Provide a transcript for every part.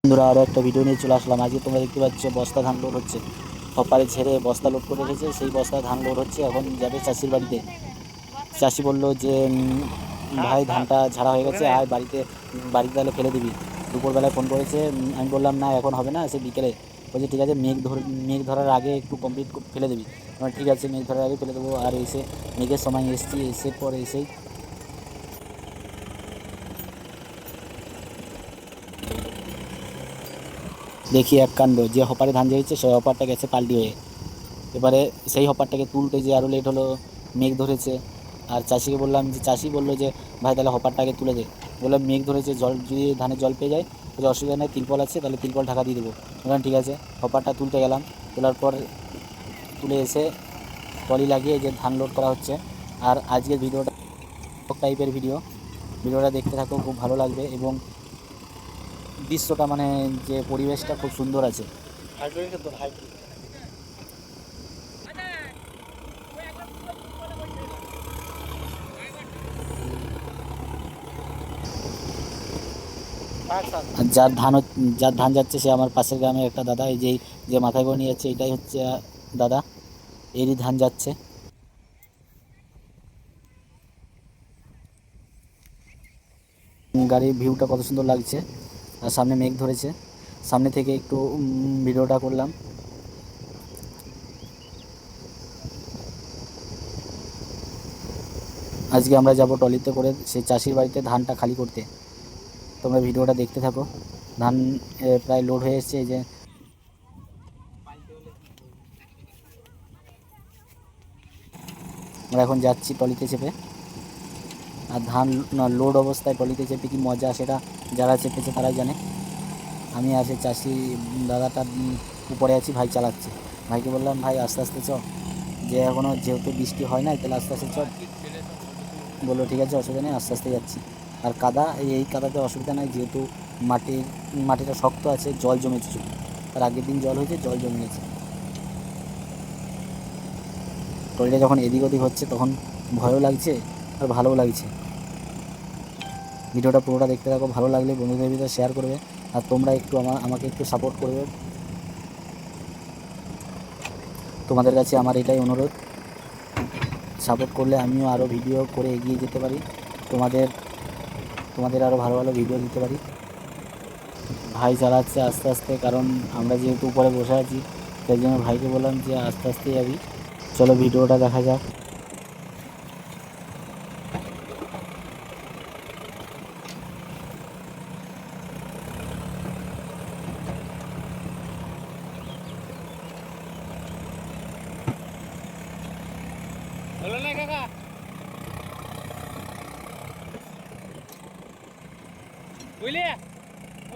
বন্ধুরা, আরও একটা ভিডিও নিয়ে চলে আসলাম। আজকে তোমরা দেখতে পাচ্ছ বস্তা ধান লোড হচ্ছে। হপারে ছেড়ে বস্তা লোড করে রেখেছে, সেই বস্তা ধান লোড হচ্ছে। এখন যাবে চাষির বাড়িতে। চাষি বললো যে ভাই ধানটা ঝাড়া হয়ে গেছে, আয় বাড়িতে, বাড়িতে তাহলে ফেলে দিবি। দুপুরবেলায় ফোন করেছে, আমি বললাম না এখন হবে না, সে বিকেলে। বলছে ঠিক আছে, মেঘ ধরার আগে একটু কমপ্লিট ফেলে দিবি। ঠিক আছে, মেঘ ধরার আগে ফেলে দেবো। আর এসে মেঘের সময় এসছি, এসে পরে এসেই দেখি এক কাণ্ড, যে হপারে ধান ঝেড়েছে সেই হপারটা গেছে পাল্টি হয়ে। এবারে সেই হপারটাকে তুলতে যে আরও লেট হলো, মেঘ ধরেছে। আর চাষিকে বললাম, যে চাষি বললো যে ভাই তাহলে হপারটাকে তুলে দে। বললাম মেঘ ধরেছে, জল যদি ধানে জল পেয়ে যায় তাহলে অসুবিধা নেই, তিরপল আছে, তাহলে তিরপল ঢাকা দিয়ে দেবো। বললাম ঠিক আছে। হপারটা তুলতে গেলাম, তোলার পর তুলে এসে টলি লাগিয়ে যে ধান লোড করা হচ্ছে। আর আজকের ভিডিওটা টাইপের ভিডিওটা দেখতে থাকো, খুব ভালো লাগবে। এবং দৃশ্যটা মানে যে পরিবেশটা খুব সুন্দর আছে। আর যার ধান যাচ্ছে সে আমার পাশের গ্রামের একটা দাদা। এই যে মাথায় করে নিয়ে যাচ্ছে, এটাই হচ্ছে দাদা, এরই ধান যাচ্ছে। গাড়ির ভিউটা কত সুন্দর লাগছে, আর সামনে মেঘ ধরেছে। সামনে থেকে একটু ভিডিওটা করলাম। আজকে আমরা যাব টলিতে করে সেই চাষির বাড়িতে ধানটা খালি করতে। তোমরা ভিডিওটা দেখতে থাকো। ধান প্রায় লোড হয়ে এসছে। এই যে আমরা এখন যাচ্ছি টলিতে চেপে। আর ধান লোড অবস্থায় টলিতে চেপে কি মজা, সেটা যারা চেপেছে তারাই জানে। আমি আর সেই চাষি দাদাটা উপরে আছি, ভাই চালাচ্ছে। ভাইকে বললাম ভাই আস্তে আস্তে চ, যে এখনও যেহেতু বৃষ্টি হয় না, তাহলে আস্তে আস্তে চ। বললো ঠিক আছে, অসুবিধা নেই, আস্তে আস্তে যাচ্ছি। আর কাদা, এই কাদাতে অসুবিধা নাই, যেহেতু মাটিটা শক্ত আছে, জল জমেছে শুধু। তার আগের দিন জল হয়েছে, জল জমে গেছে। ট্রলিটা যখন এদিক ওদিক হচ্ছে তখন ভয়ও লাগছে আর ভালোও লাগছে। ভিডিওটা পুরোটা দেখতে থাকো, ভালো লাগলে বন্ধুদের ভিতরে শেয়ার করবে। আর তোমরা একটু আমাকে একটু সাপোর্ট করবে। তোমাদের কাছে আমার এটাই অনুরোধ, সাপোর্ট করলে আমিও আরও ভিডিও করে এগিয়ে যেতে পারি, তোমাদের আরও ভালো ভালো ভিডিও দিতে পারি। ভাই চালাচ্ছে আস্তে আস্তে, কারণ আমরা যেহেতু উপরে বসে আছি, তাই জন্য ভাইকে বললাম যে আস্তে আস্তে যাবি। চলো ভিডিওটা দেখা যাক। হলো না কাকা, বুঝলি?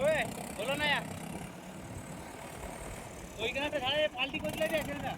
ওই হলো না, ওইখানে তো ঝাড়ে পাল্টি করে দিলে ছেলেটা।